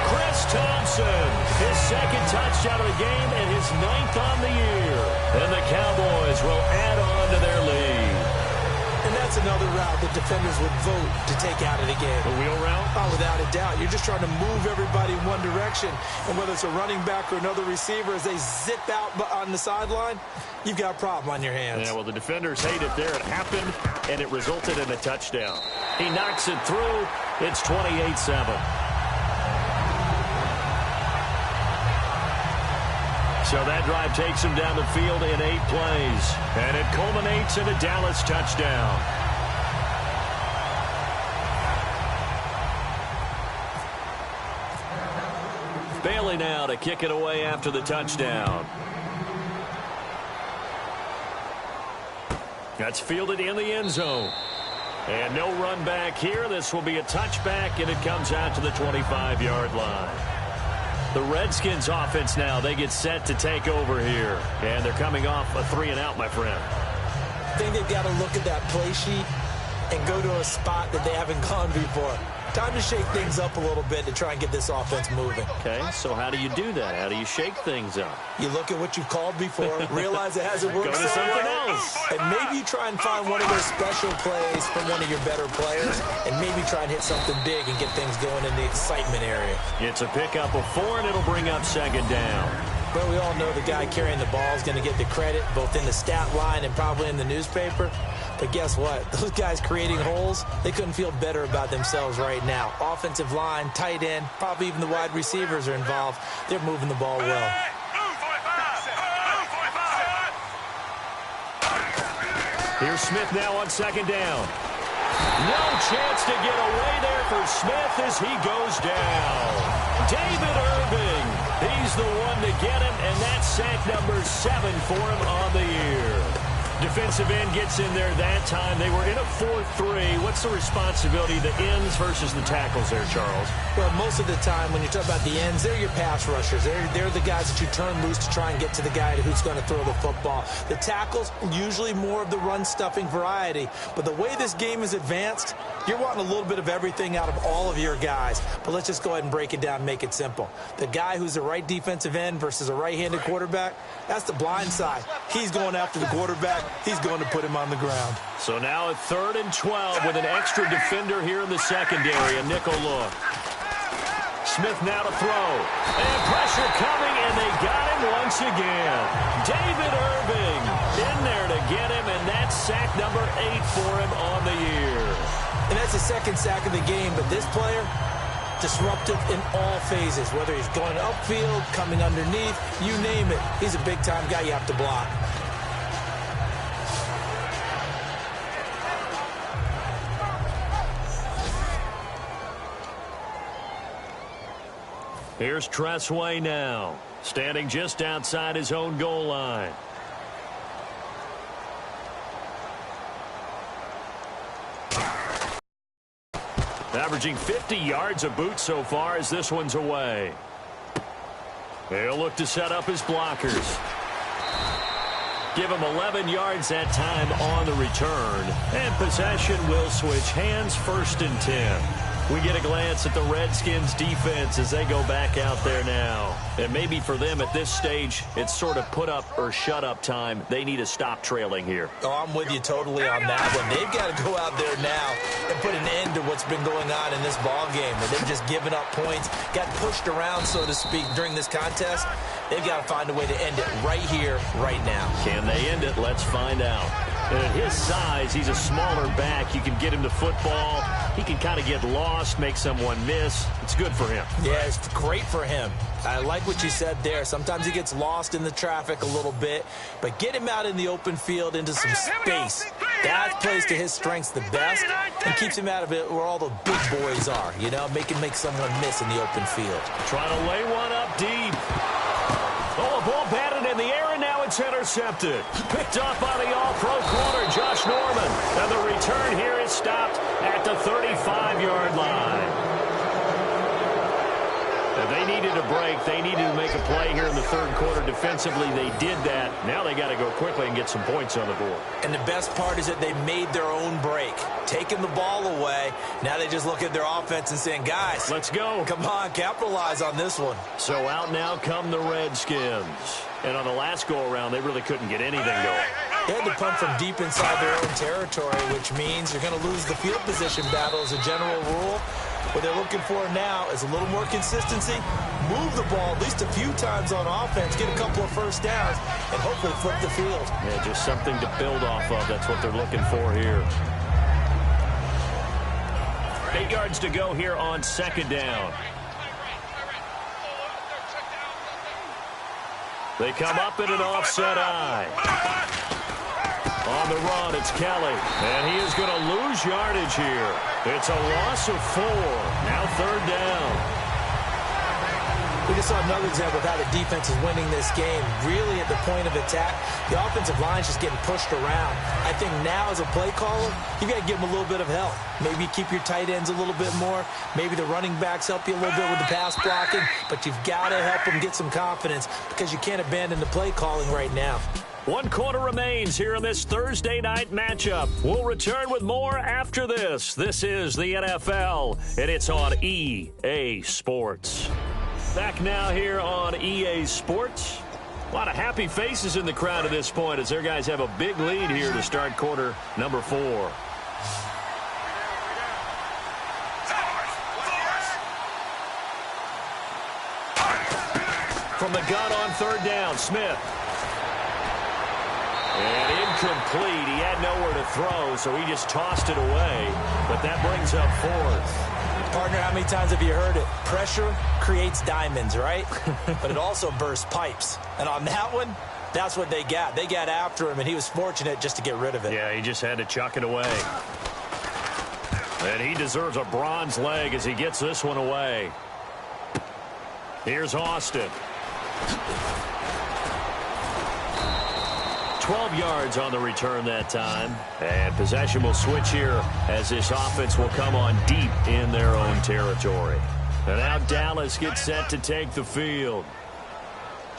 Chris Thompson, his 2nd touchdown of the game and his 9th on the year. And the Cowboys will add on to their lead. And that's another route that defenders would vote to take out of the game. The wheel route? Oh, without a doubt. You're just trying to move everybody in one direction. And whether it's a running back or another receiver, as they zip out on the sideline, you've got a problem on your hands. Yeah, well, the defenders hate it there. It happened, and it resulted in a touchdown. He knocks it through. It's 28-7. So that drive takes him down the field in 8 plays. And it culminates in a Dallas touchdown. Bailey now to kick it away after the touchdown. That's fielded in the end zone. And no run back here. This will be a touchback, and it comes out to the 25-yard line. The Redskins offense now, they get set to take over here. And they're coming off a 3-and-out, my friend. I think they've got to look at that play sheet and go to a spot that they haven't gone before. Time to shake things up a little bit to try and get this offense moving. Okay, so how do you do that? How do you shake things up? You look at what you've called before, realize it hasn't worked Go to so something well, else. and maybe you try and find one of those special plays from one of your better players, and maybe try and hit something big and get things going in the excitement area. It's a pickup of 4, and it'll bring up 2nd down. But we all know the guy carrying the ball is going to get the credit, both in the stat line and probably in the newspaper. But guess what? Those guys creating holes, they couldn't feel better about themselves right now. Offensive line, tight end, probably even the wide receivers are involved. They're moving the ball well. Here's Smith now on 2nd down. No chance to get away there for Smith as he goes down. David Irving, he's the one to get him, and that's sack number 7 for him on the year. Defensive end gets in there that time. They were in a 4-3. What's the responsibility of the ends versus the tackles there, Charles? Well, most of the time when you talk about the ends, they're your pass rushers. They're the guys that you turn loose to try and get to the guy who's going to throw the football. The tackles, usually more of the run-stuffing variety. But the way this game is advanced, you're wanting a little bit of everything out of all of your guys. But let's just go ahead and break it down and make it simple. The guy who's the right defensive end versus a right-handed quarterback, that's the blind side. He's going after the quarterback. He's going to put him on the ground. So now a 3rd and 12 with an extra defender here in the secondary, a nickel look. Smith now to throw. And pressure coming, and they got him once again. David Irving in there to get him, and that's sack number 8 for him on the year. And that's the 2nd sack of the game, but this player, disruptive in all phases, whether he's going upfield, coming underneath, you name it. He's a big-time guy you have to block. Here's Tressway now, standing just outside his own goal line. Averaging 50 yards a boot so far as this one's away. He'll look to set up his blockers. Give him 11 yards that time on the return. And possession will switch hands, 1st and 10. We get a glance at the Redskins defense as they go back out there now. And maybe for them at this stage, it's sort of put up or shut up time. They need to stop trailing here. Oh, I'm with you totally on that one. They've got to go out there now and put an end to what's been going on in this ball game. Where they've just given up points, got pushed around, so to speak, during this contest. They've got to find a way to end it right here, right now. Can they end it? Let's find out. And at his size, he's a smaller back. You can get him the football. He can kind of get lost, make someone miss. It's good for him. Yeah, it's great for him. I like what you said there. Sometimes he gets lost in the traffic a little bit, but get him out in the open field into some space. That plays to his strengths the best and keeps him out of it where all the big boys are, you know, make someone miss in the open field. Trying to lay one up deep. Oh, a ball batted in the air, and now it's intercepted. Picked up by the all-pro corner, Josh Norman. And the return here is stopped at the 35-yard line. They needed a break. They needed to make a play here in the 3rd quarter. Defensively, they did that. Now they got to go quickly and get some points on the board. And the best part is that they made their own break, taking the ball away. Now they just look at their offense and saying, guys, let's go. Come on, capitalize on this one. So out now come the Redskins. And on the last go-around, they really couldn't get anything going. They had to punt from deep inside their own territory, which means you're going to lose the field position battle as a general rule. What they're looking for now is a little more consistency, move the ball at least a few times on offense, get a couple of first downs, and hopefully flip the field. Yeah, just something to build off of. That's what they're looking for here. 8 yards to go here on 2nd down. They come up in an offset eye. On the run, it's Kelly. And he is going to lose yardage here. It's a loss of 4. Now 3rd down. We just saw another example of how the defense is winning this game. Really at the point of attack, the offensive line's just getting pushed around. I think now as a play caller, you got to give them a little bit of help. Maybe keep your tight ends a little bit more. Maybe the running backs help you a little bit with the pass blocking. But you've got to help them get some confidence because you can't abandon the play calling right now. 1 quarter remains here in this Thursday night matchup. We'll return with more after this. This is the NFL, and it's on EA Sports. Back now here on EA Sports. A lot of happy faces in the crowd at this point as their guys have a big lead here to start quarter number 4. From the gun on 3rd down, Smith. And incomplete. He had nowhere to throw, so he just tossed it away. But that brings up 4th. Partner, how many times have you heard it? Pressure creates diamonds, right? But it also bursts pipes. And on that one, that's what they got. They got after him, and he was fortunate just to get rid of it. Yeah, he just had to chuck it away. And he deserves a bronze leg as he gets this one away. Here's Austin. 12 yards on the return that time. And possession will switch here as this offense will come on deep in their own territory. And now Dallas gets set to take the field.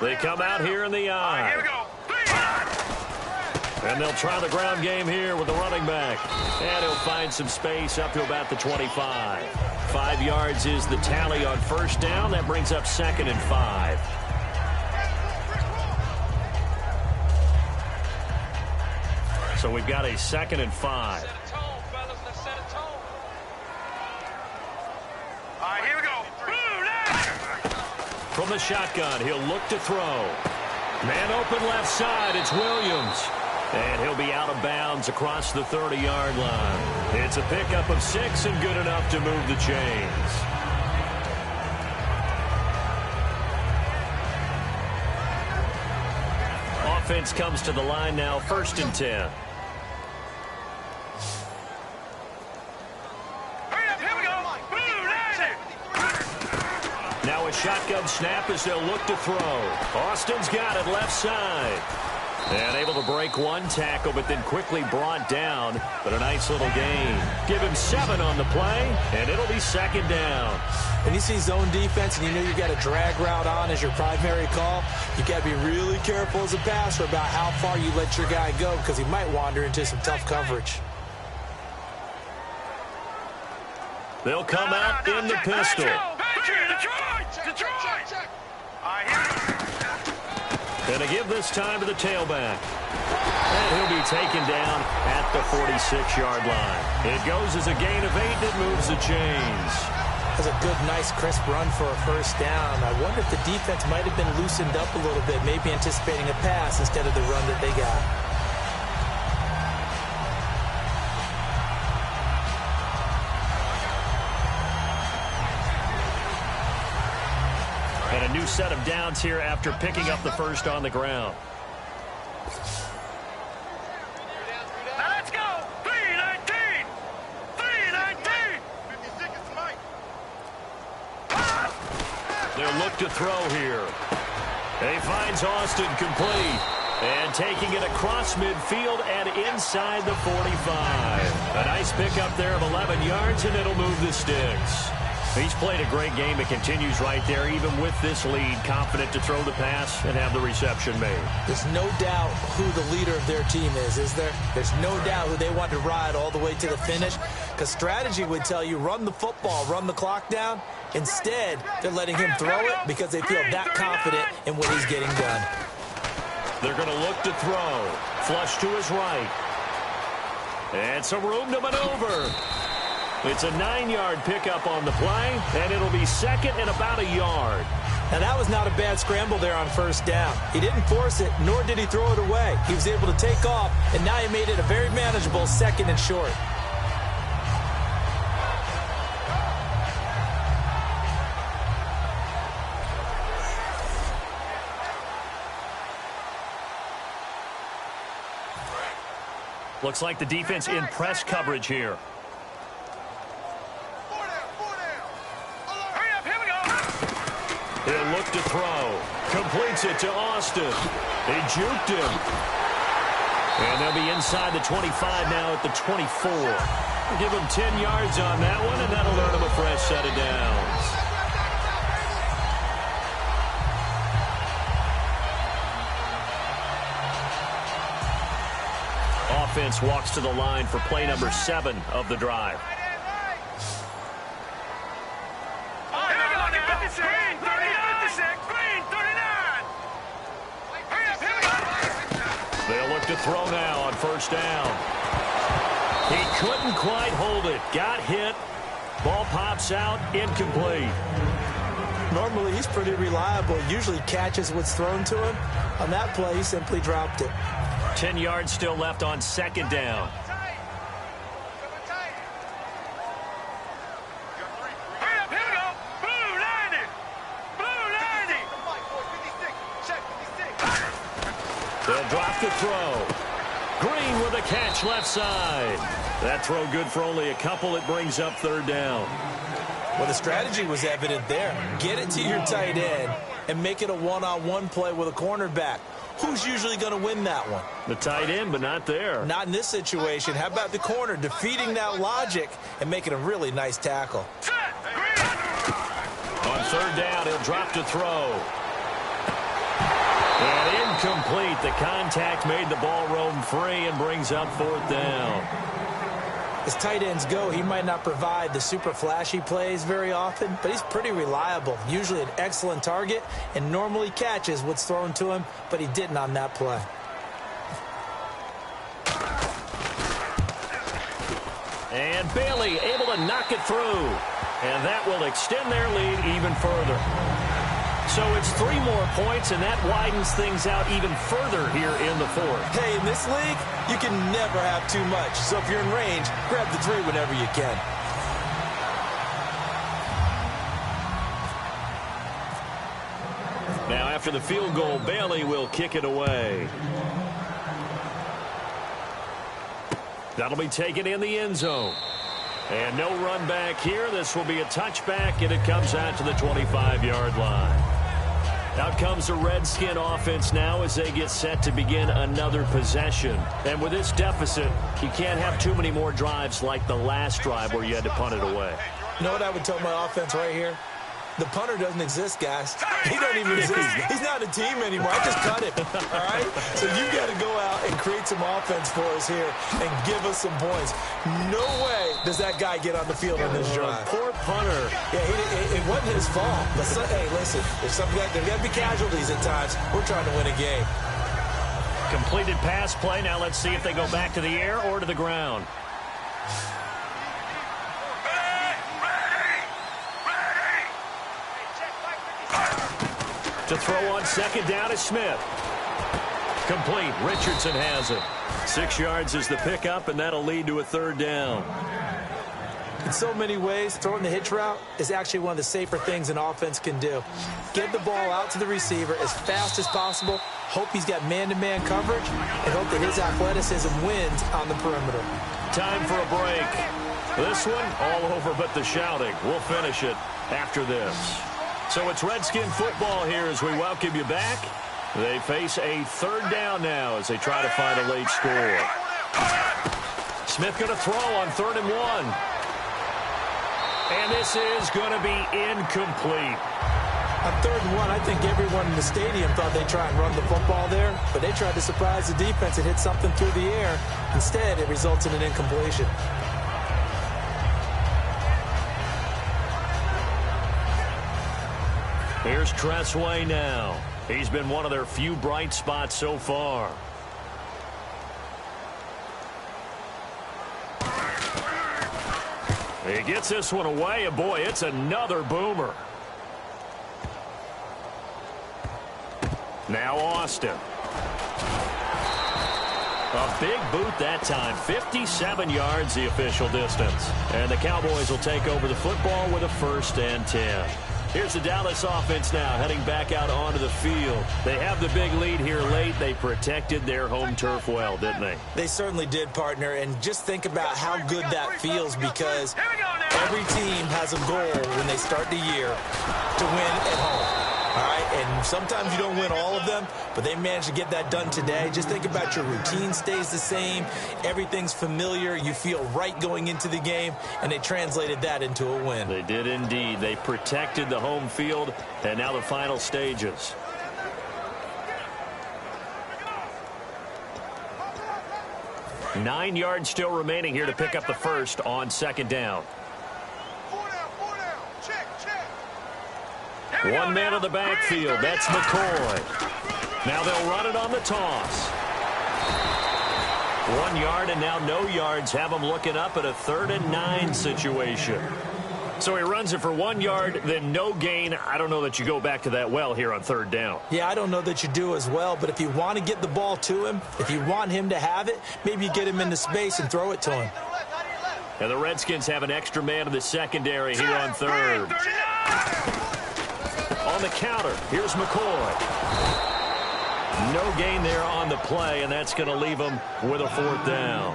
They come out here in the eye. Here we go. And they'll try the ground game here with the running back. And he'll find some space up to about the 25. 5 yards is the tally on 1st down. That brings up 2nd and 5. So we've got a 2nd and 5. Set a tone, fellas. Let's set a tone. All right, here we go. From the shotgun, he'll look to throw. Man open left side, it's Williams. And he'll be out of bounds across the 30-yard line. It's a pickup of 6 and good enough to move the chains. Offense comes to the line now, 1st and 10. Now a shotgun snap as they'll look to throw. Austin's got it left side. And able to break one tackle, but then quickly brought down. But a nice little gain. Give him 7 on the play, and it'll be 2nd down. When you see zone defense and you know you've got a drag route on as your primary call, you got to be really careful as a passer about how far you let your guy go because he might wander into some tough coverage. They'll come out in the pistol. And to give this time to the tailback. And he'll be taken down at the 46-yard line. It goes as a gain of 8 that moves the chains. That's a good, nice, crisp run for a 1st down. I wonder if the defense might have been loosened up a little bit, maybe anticipating a pass instead of the run that they got. And a new set of downs here after picking up the 1st on the ground. Now let's go. 319. 319. They'll look to throw here. He finds Austin complete. And taking it across midfield and inside the 45. A nice pickup there of 11 yards, and it'll move the sticks. He's played a great game. It continues right there, even with this lead, confident to throw the pass and have the reception made. There's no doubt who the leader of their team is there? There's no doubt who they want to ride all the way to the finish, because strategy would tell you run the football, run the clock down. Instead, they're letting him throw it because they feel that confident in what he's getting done. They're going to look to throw. Flush to his right. And some room to maneuver. It's a 9-yard pickup on the play, and it'll be 2nd and about a yard. Now, that was not a bad scramble there on 1st down. He didn't force it, nor did he throw it away. He was able to take off, and now he made it a very manageable 2nd and short. Looks like the defense in press coverage here. Hurry up, here we go. He'll look to throw. Completes it to Austin. He juked him. And they'll be inside the 25 now at the 24. Give him 10 yards on that one, and that'll earn him a fresh set of downs. Offense walks to the line for play number 7 of the drive. Green, 39. Green, 39. Hurry up, here we go. They'll look to throw now on first down. He couldn't quite hold it. Got hit. Ball pops out. Incomplete. Normally, he's pretty reliable. Usually catches what's thrown to him. On that play, he simply dropped it. 10 yards still left on second down. Hurry up, here we go. Blue 90. Blue 90. They'll drop the throw. Green with a catch left side. That throw good for only a couple. It brings up third down. Well, the strategy was evident there. Get it to your tight end and make it a one-on-one play with a cornerback. Who's usually going to win that one? The tight end, but not there. Not in this situation. How about the corner defeating that logic and making a really nice tackle? On third down, he'll drop to throw. And incomplete. The contact made the ball roam free and brings up fourth down. As tight ends go, he might not provide the super flashy plays very often, but he's pretty reliable. Usually an excellent target and normally catches what's thrown to him, but he didn't on that play. And Bailey able to knock it through. And that will extend their lead even further. So it's 3 more points, and that widens things out even further here in the fourth. Hey, in this league, you can never have too much. So if you're in range, grab the 3 whenever you can. Now after the field goal, Bailey will kick it away. That'll be taken in the end zone. And no run back here. This will be a touchback, and it comes out to the 25-yard line. Out comes the Redskin offense now as they get set to begin another possession. And with this deficit, you can't have too many more drives like the last drive where you had to punt it away. You know what I would tell my offense right here? The punter doesn't exist, guys. He doesn't even exist. He's not a team anymore. I just cut him, all right? So you've got to go out and create some offense for us here and give us some points. No way does that guy get on the field on this drive. Poor punter. Yeah, it wasn't his fault. But hey, listen, there's got to be casualties at times. We're trying to win a game. Completed pass play. Now let's see if they go back to the air or to the ground. To throw on second down is Smith. Complete. Richardson has it. 6 yards is the pickup, and that'll lead to a third down. In so many ways, throwing the hitch route is actually one of the safer things an offense can do. Get the ball out to the receiver as fast as possible, hope he's got man-to-man coverage, and hope that his athleticism wins on the perimeter. Time for a break. This one, all over but the shouting. We'll finish it after this. So it's Redskin football here as we welcome you back. They face a third down now as they try to find a late score. Smith going to throw on 3rd and 1. And this is going to be incomplete. On 3rd and 1, I think everyone in the stadium thought they'd try and run the football there, but they tried to surprise the defense and hit something through the air. Instead, it results in an incompletion. Here's Tressway now. He's been one of their few bright spots so far. He gets this one away, and boy, it's another boomer. Now Austin. A big boot that time. 57 yards the official distance. And the Cowboys will take over the football with a 1st and 10. Here's the Dallas offense now heading back out onto the field. They have the big lead here late. They protected their home turf well, didn't they? They certainly did, partner. And just think about how good that feels, because every team has a goal when they start the year to win at home. All right, and sometimes you don't win all of them, but they managed to get that done today. Just think about your routine stays the same. Everything's familiar. You feel right going into the game, and they translated that into a win. They did indeed. They protected the home field, and now the final stages. Nine yards still remaining here to pick up the first on second down. One man in the backfield. That's McCoy. Now they'll run it on the toss. 1 yard and now no yards. Have them looking up at a 3rd and 9 situation. So he runs it for 1 yard, then no gain. I don't know that you go back to that well here on 3rd down. Yeah, I don't know that you do as well, but if you want to get the ball to him, if you want him to have it, maybe you get him into space and throw it to him. And the Redskins have an extra man in the secondary here on 3rd. On the counter, here's McCoy. No gain there on the play, and that's going to leave him with a 4th down.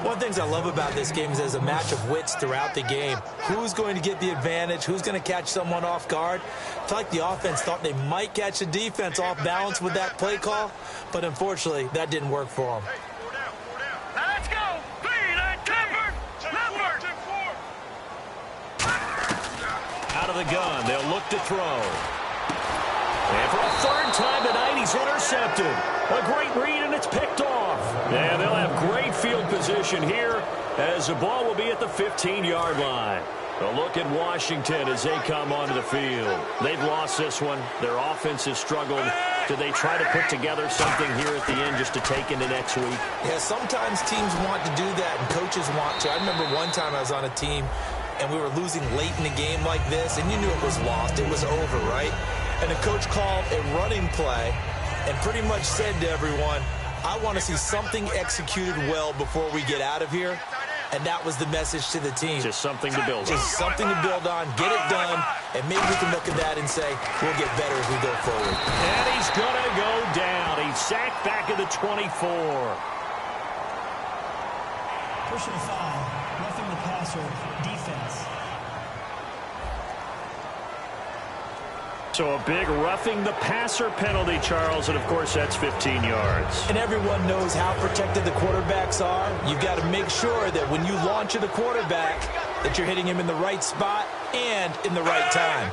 One of the things I love about this game is there's a match of wits throughout the game. Who's going to get the advantage? Who's going to catch someone off guard? I feel like the offense thought they might catch the defense off balance with that play call, but unfortunately, that didn't work for them. Now let's go. Out of the gun, they'll look to throw. And for a 3rd time tonight, he's intercepted. A great read, and it's picked off. And they'll have great field position here as the ball will be at the 15-yard line. A look at Washington as they come onto the field. They've lost this one. Their offense has struggled. Do they try to put together something here at the end just to take into next week? Yeah, sometimes teams want to do that, and coaches want to. I remember one time I was on a team, and we were losing late in the game like this, and you knew it was lost. It was over, right? And the coach called a running play and pretty much said to everyone, I want to see something executed well before we get out of here. And that was the message to the team. Just something to build on. Just something to build on, get it done, and maybe we can look at that and say, we'll get better as we go forward. And he's going to go down. He's sacked back at the 24. Personal foul, roughing the passer, defense. So a big roughing the passer penalty, Charles, and of course that's 15 yards. And everyone knows how protected the quarterbacks are. You've got to make sure that when you launch at the quarterback, that you're hitting him in the right spot and in the right time.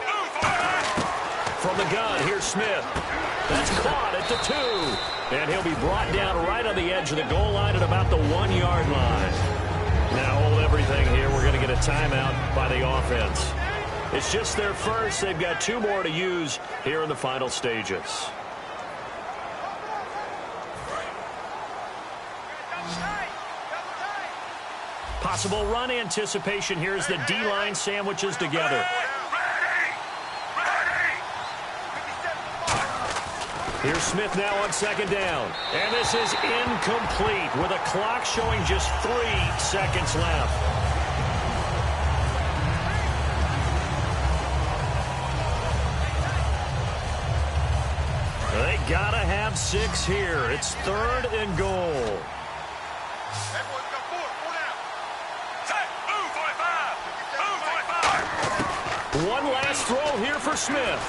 From the gun, here's Smith. That's caught at the 2. And he'll be brought down right on the edge of the goal line at about the 1 yard line. Now hold everything here. We're going to get a timeout by the offense. It's just their first. They've got 2 more to use here in the final stages. Possible run anticipation here as the D-line sandwiches together. Here's Smith now on 2nd down. And this is incomplete with a clock showing just 3 seconds left. They gotta have 6 here. It's 3rd and goal. One last throw here for Smith.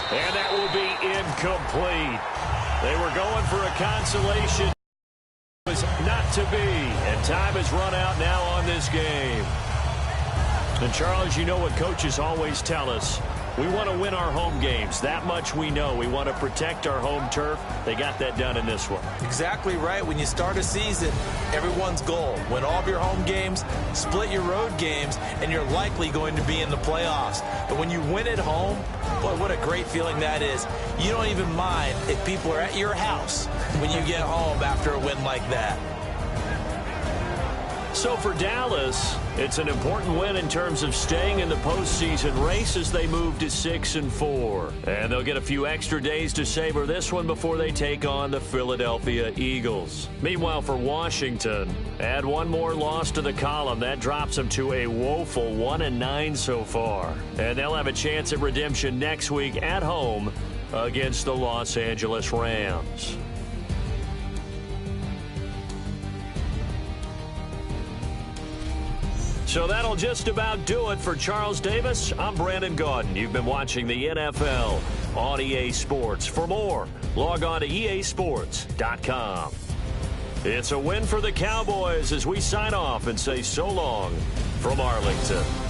And that will be incomplete. They were going for a consolation. It was not to be. And time has run out now on this game. And Charles, you know what coaches always tell us. We want to win our home games. That much we know. We want to protect our home turf. They got that done in this one. Exactly right. When you start a season, everyone's goal, win all of your home games, split your road games, and you're likely going to be in the playoffs. But when you win at home, boy, what a great feeling that is. You don't even mind if people are at your house when you get home after a win like that. So for Dallas, it's an important win in terms of staying in the postseason race as they move to 6-4. And they'll get a few extra days to savor this one before they take on the Philadelphia Eagles. Meanwhile, for Washington, add one more loss to the column. That drops them to a woeful 1-9 so far. And they'll have a chance at redemption next week at home against the Los Angeles Rams. So that'll just about do it for Charles Davis. I'm Brandon Gaudin. You've been watching the NFL on EA Sports. For more, log on to easports.com. It's a win for the Cowboys as we sign off and say so long from Arlington.